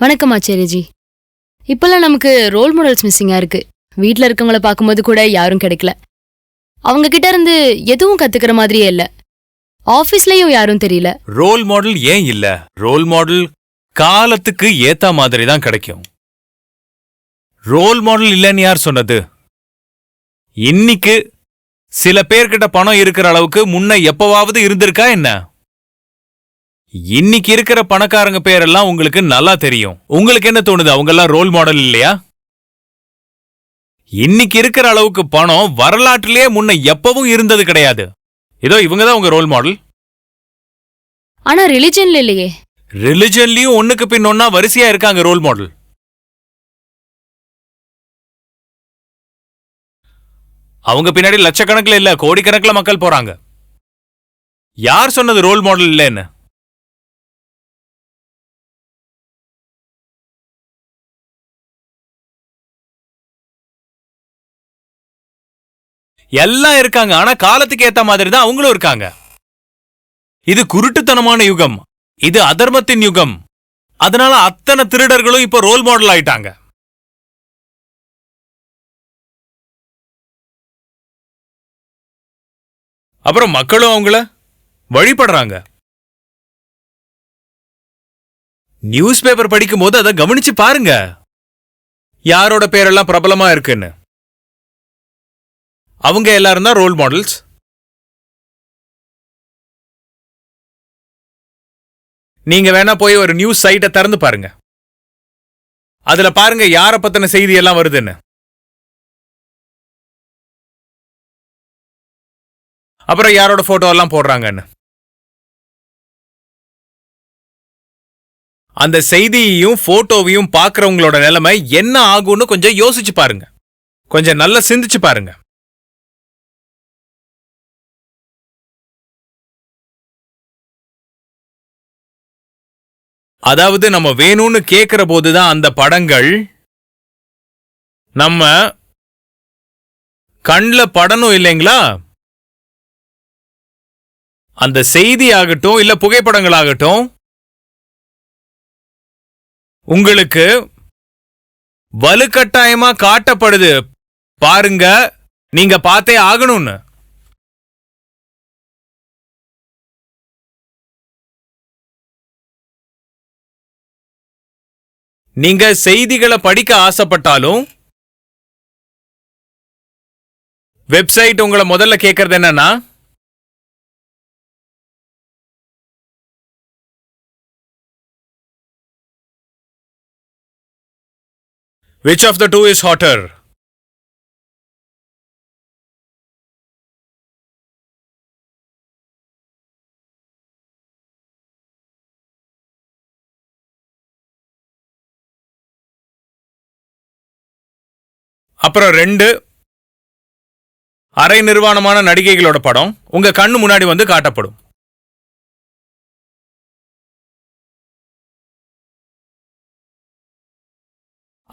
வணக்கம் ஆச்சாரியஜி. இப்பெல்லாம் நமக்கு ரோல் மாடல்ஸ் மிஸ்ஸிங்கா இருக்கு. வீட்ல இருக்கவங்கள பார்க்கும்போது கூட யாரும் கிடைக்கல. அவங்க கிட்ட இருந்து எதுவும் கத்துக்கிற மாதிரியே இல்ல. ஆபீஸ்லயும் யாரும் தெரியல. ரோல் மாடல் ஏன் இல்ல? ரோல் மாடல் காலத்துக்கு ஏத்த மாதிரி தான் கிடைக்கும். ரோல் மாடல் இல்லைன்னு யார் சொன்னது? இன்னைக்கு சில பேர்கிட்ட பணம் இருக்கிற அளவுக்கு முன்ன எப்பவாவது இருந்திருக்கா என்ன? இன்னைக்கு இருக்கிற பணக்காரங்க பேரெல்லாம் உங்களுக்கு நல்லா தெரியும். உங்களுக்கு என்ன தோணுது, அவங்க எல்லாம் ரோல் மாடல் இல்லையா? இன்னைக்கு இருக்கிற அளவுக்கு பணம் வரலாற்றிலேயே முன்ன எப்பவும் இருந்தது கிடையாது. இதோ இவங்க தான் உங்க ரோல் மாடல். ஆனா ரிலிஜன்ல இல்லையே. ரிலிஜன்லயும் ஒண்ணுக்கு பின் ஒன்னா வரிசையா இருக்காங்க ரோல் மாடல். அவங்க பின்னாடி லட்சக்கணக்கில் இல்ல, கோடிக்கணக்கில் மக்கள் போறாங்க. யார் சொன்னது ரோல் மாடல் இல்லைன்னு? எல்லாம் இருக்காங்க, ஆனா காலத்துக்கு ஏத்த மாதிரி தான் அவங்களும் இருக்காங்க. இது குருட்டுத்தனமான யுகம், இது அதர்மத்தின் யுகம். அதனால அத்தனை திருடர்களும் இப்ப ரோல் மாடல் ஆயிட்டாங்க. அப்புறம் மக்களும் அவங்கள வழிபடுறாங்க. நியூஸ் பேப்பர் படிக்கும் போது அதை கவனிச்சு பாருங்க, யாரோட பேரெல்லாம் பிரபலமா இருக்குன்னு. அவங்க எல்லாரும் தான் ரோல் மாடல்ஸ். நீங்க வேணா போய் ஒரு நியூஸ் சைட்டை திறந்து பாருங்க, அதுல பாருங்க யார பத்தின செய்தி எல்லாம் வருதுன்னு. அப்புறம் யாரோட போட்டோ எல்லாம் போடுறாங்கன்னு. அந்த செய்தியையும் போட்டோவையும் பாக்குறவங்களோட நிலைமை என்ன ஆகும்னு கொஞ்சம் யோசிச்சு பாருங்க, கொஞ்சம் நல்லா சிந்திச்சு பாருங்க. அதாவது நம்ம வேணும்னு கேட்கிற போதுதான் அந்த படங்கள் நம்ம கண்ல படணும் இல்லைங்களா? அந்த செய்தி ஆகட்டும் இல்ல புகைப்படங்கள் ஆகட்டும் உங்களுக்கு வலுக்கட்டாயமா காட்டப்படுது. பாருங்க, நீங்க பார்த்தே ஆகணும்னு. நீங்க செய்திகளை படிக்க ஆசைப்பட்டாலும் வெப்சைட் உங்களை முதல்ல கேட்கறது என்னன்னா, which of the two is hotter? அப்புறம் 2 அரை நிர்வாணமான நடிகைகளோட படம் உங்க கண்ணு முன்னாடி வந்து காட்டப்படும்.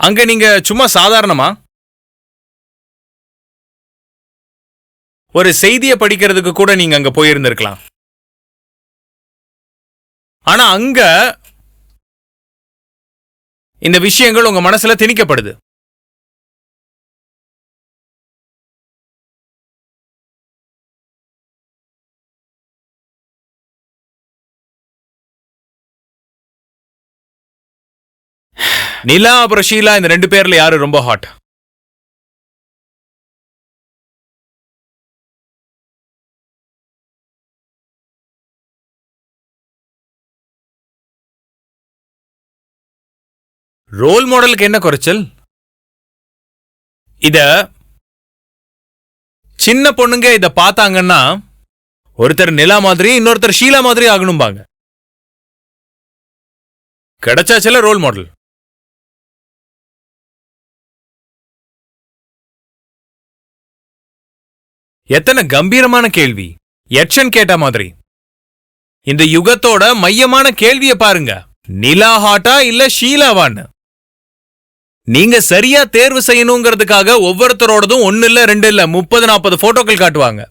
அங்க நீங்க சும்மா சாதாரணமா ஒரு செய்தியை படிக்கிறதுக்கு கூட நீங்க அங்க போயிருந்திருக்கலாம். ஆனா அங்க இந்த விஷயங்கள் உங்க மனசுல திணிக்கப்படுது. நிலா அப்புறம் ஷீலா, இந்த 2 பேர்ல யாரு ரொம்ப ஹாட்? ரோல் மாடலுக்கு என்ன குறைச்சல்? இத சின்ன பொண்ணுங்க இத பார்த்தாங்கன்னா ஒருத்தர் நிலா மாதிரி இன்னொருத்தர் ஷீலா மாதிரி ஆகணும்பாங்க. கிடைச்சாச்சல ரோல் மாடல். எத்தனை கம்பீரமான கேள்வி, எட்சன் கேட்ட மாதிரி. இந்த யுகத்தோட மையமான கேள்வியை பாருங்க, நிலா ஹாட்டா இல்ல ஷீலாவான்னு. நீங்க சரியா தேர்வு செய்யணுங்கிறதுக்காக ஒவ்வொருத்தரோடதும் 1 இல்ல 2 இல்ல 30-40 போட்டோக்கள் காட்டுவாங்க.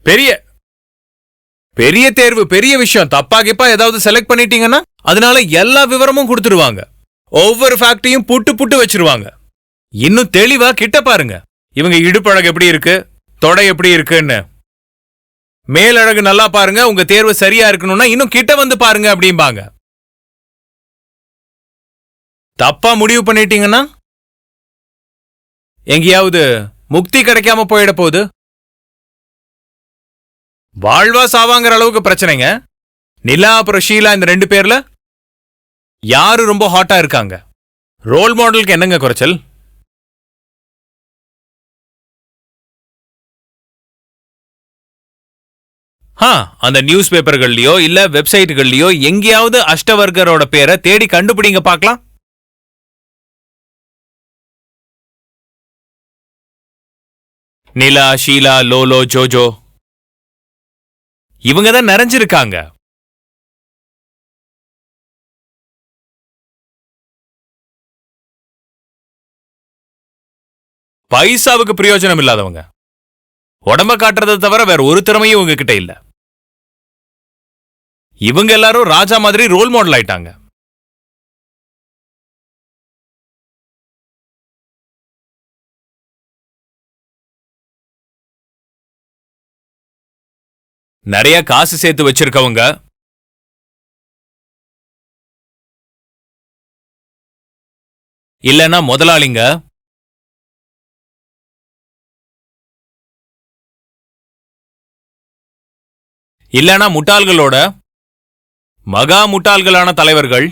பெரிய பெரிய தேர்வு, பெரிய விஷயம். தப்பா கிப்பா ஏதாவது செலக்ட் பண்ணிட்டீங்கன்னா அதனால எல்லா விவரமும் கொடுத்துருவாங்க. ஒவ்வொரு ஃபேக்டையும் புட்டு புட்டு வச்சிருவாங்க. இன்னும் தெளிவா கிட்ட பாருங்க. இவங்க இடுப்பழகு எப்படி இருக்கு, தொடை எப்படி இருக்குன்னு. மேலழகு நல்லா பாருங்க. உங்க தேர்வு சரியா இருக்கணும்னா இன்னும் கிட்ட வந்து பாருங்க அப்படிம்பாங்க. தப்பா முடிவு பண்ணிட்டீங்கன்னா எங்கேயாவது முக்தி கிடைக்காம போயிட போகுது. வாழ்வா சாவாங்கிற அளவுக்கு பிரச்சனைங்க. நிலா அப்புறம் ஷீலா, இந்த 2 பேர்ல யாரு ரொம்ப ஹாட்டா இருக்காங்க? ரோல் மாடலுக்கு என்னங்க குறைச்சல்? அந்த நியூஸ் பேப்பர்கள்லயோ இல்ல வெப்சைட்டுகள்லயோ எங்கேயாவது அஷ்டவர்கரோட பேரை தேடி கண்டுபிடிங்க பார்க்கலாம். நிலா, ஷீலா, லோலோ, ஜோஜோ இவங்க தான் நிறைஞ்சிருக்காங்க. பைசாவுக்கு பிரயோஜனம் இல்லாதவங்க. உடம்ப காட்டுறதை தவிர வேற ஒரு திறமையும் உங்க கிட்ட இல்ல. இவங்க எல்லாரும் ராஜா மாதிரி ரோல் மாடல் ஆயிட்டாங்க. நிறைய காசு சேர்த்து வச்சிருக்கவங்க, இல்லனா முதலாளிங்க, இல்லனா முட்டாள்களோட மகா முட்டாள்களான தலைவர்கள்.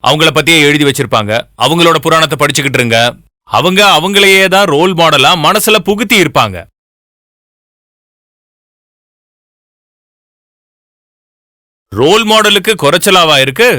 அவங்கள பத்தியே எழுதி வச்சிருப்பாங்க. அவங்களோட புராணத்தை படிச்சுக்கிட்டு இருங்க. அவங்க அவங்களையே தான் ரோல் மாடலா மனசுல புகுத்தி இருப்பாங்க. ரோல் மாடலுக்கு குறைச்சலாவா இருக்கு?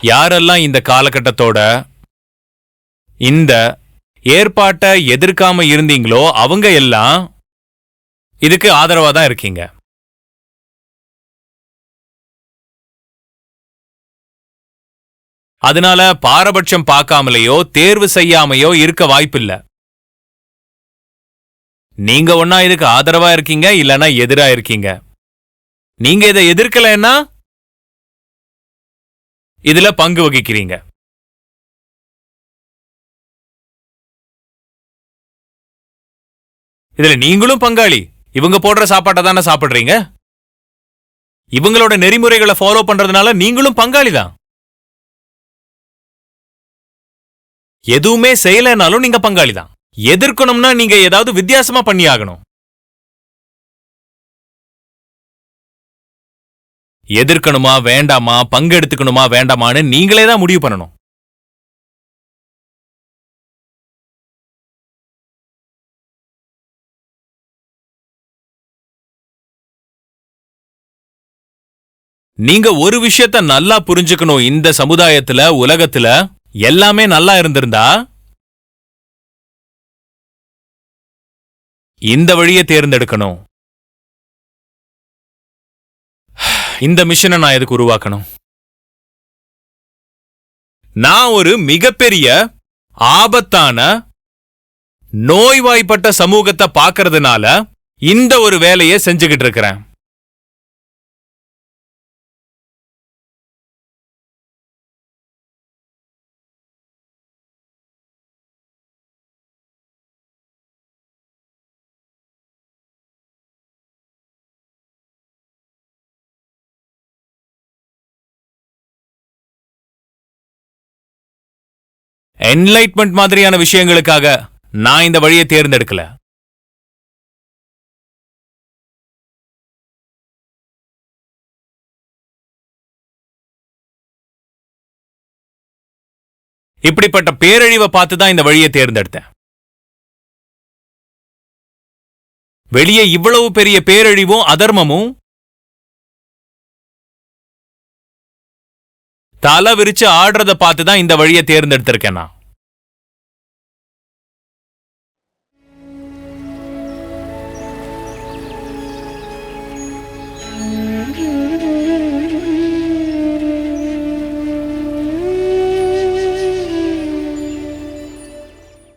யாரெல்லாம் இந்த காலகட்டத்தோட இந்த ஏற்பாட்டை எதிர்க்காம இருந்தீங்களோ அவங்க எல்லாம் இதுக்கு ஆதரவா தான் இருக்கீங்க. அதனால பாரபட்சம் பார்க்காமலேயோ தேர்வு செய்யாமையோ இருக்க வாய்ப்பில்ல. நீங்க ஒன்னா இதுக்கு ஆதரவா இருக்கீங்க, இல்லனா எதிரா இருக்கீங்க. நீங்க இதை எதிர்க்கலன்னா இதுல பங்கு வகிக்கிறீங்க. இதுல நீங்களும் பங்காளி. இவங்க போடுற சாப்பாட்டை தானே சாப்பிடுறீங்க. இவங்களோட நெறிமுறைகளை ஃபாலோ பண்றதுனால நீங்களும் பங்காளி தான். எதுவுமே செய்யலனாலும் நீங்க பங்காளி தான். எதிர்க்கணும்னா நீங்க ஏதாவது வித்தியாசமா பண்ணி ஆகணும். எதிர்க்கணுமா வேண்டாமா, பங்கெடுத்துக்கணுமா வேண்டாமான்னு நீங்களே தான் முடிவு பண்ணணும். நீங்க ஒரு விஷயத்த நல்லா புரிஞ்சுக்கணும். இந்த சமுதாயத்துல, உலகத்துல எல்லாமே நல்லா இருந்திருந்தா இந்த வழியை தேர்ந்தெடுக்கணும். இந்த மிஷனை நான் எதுக்கு உருவாக்கணும்? நான் ஒரு மிகப்பெரிய ஆபத்தான நோய்வாய்ப்பட்ட சமூகத்தை பார்க்கறதுனால இந்த ஒரு வேலையை செஞ்சுக்கிட்டு இருக்கிறேன். என்லைட்மெண்ட் மாதிரியான விஷயங்களுக்காக நான் இந்த வழியை தேர்ந்தெடுக்கல. இப்படிப்பட்ட பேரழிவை பார்த்து தான் இந்த வழியை தேர்ந்தெடுத்தேன். வெளியே இவ்வளவு பெரிய பேரழிவும் அதர்மமும் தலை விரிச்சு ஆடுறத பார்த்து தான் இந்த வழியை தேர்ந்தெடுத்திருக்கேன் நான்.